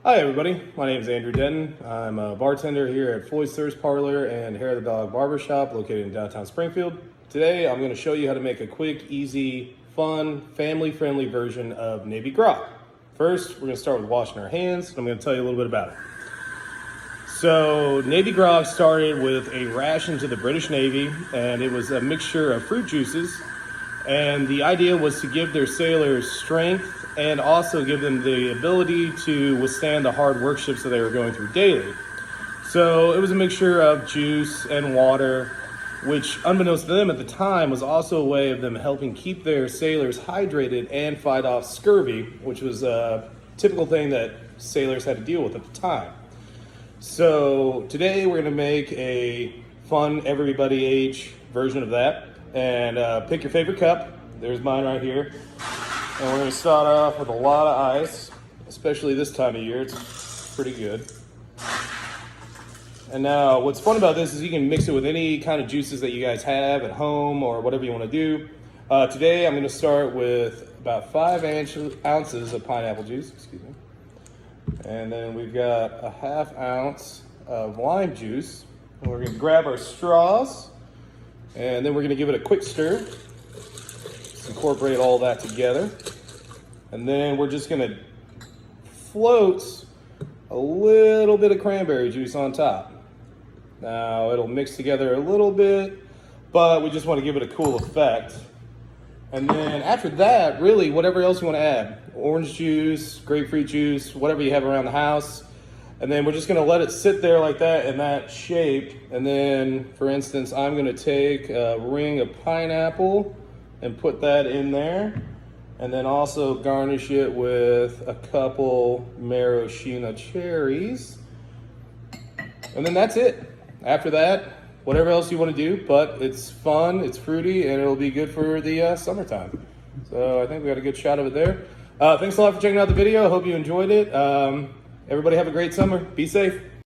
Hi everybody, my name is Andrew Denton. I'm a bartender here at Floyd's Thirst Parlor and Hair of the Dog Barbershop located in downtown Springfield. Today I'm going to show you how to make a quick, easy, fun, family-friendly version of Navy Grog. First, we're going to start with washing our hands, and I'm going to tell you a little bit about it. So, Navy Grog started with a ration to the British Navy, and it was a mixture of fruit juices. And the idea was to give their sailors strength and also give them the ability to withstand the hard work shifts that they were going through daily. So it was a mixture of juice and water, which unbeknownst to them at the time was also a way of them helping keep their sailors hydrated and fight off scurvy, which was a typical thing that sailors had to deal with at the time. So today we're gonna make a fun everybody age version of that. And pick your favorite cup. There's mine right here. And we're gonna start off with a lot of ice, especially this time of year. It's pretty good. And now what's fun about this is you can mix it with any kind of juices that you guys have at home or whatever you wanna do. Today I'm gonna start with about 5 ounces of pineapple juice, excuse me. And then we've got a 1/2 ounce of lime juice. And we're gonna grab our straws. And then we're going to give it a quick stir. Just incorporate all that together. And then we're just going to float a little bit of cranberry juice on top. Now it'll mix together a little bit, but we just want to give it a cool effect. And then after that, really whatever else you want to add. Orange juice, grapefruit juice, whatever you have around the house. And then we're just gonna let it sit there like that in that shape. And then, for instance, I'm gonna take a ring of pineapple and put that in there. And then also garnish it with a couple maraschino cherries. And then that's it. After that, whatever else you wanna do, but it's fun, it's fruity, and it'll be good for the summertime. So I think we got a good shot of it there. Thanks a lot for checking out the video. I hope you enjoyed it. Everybody have a great summer. Be safe.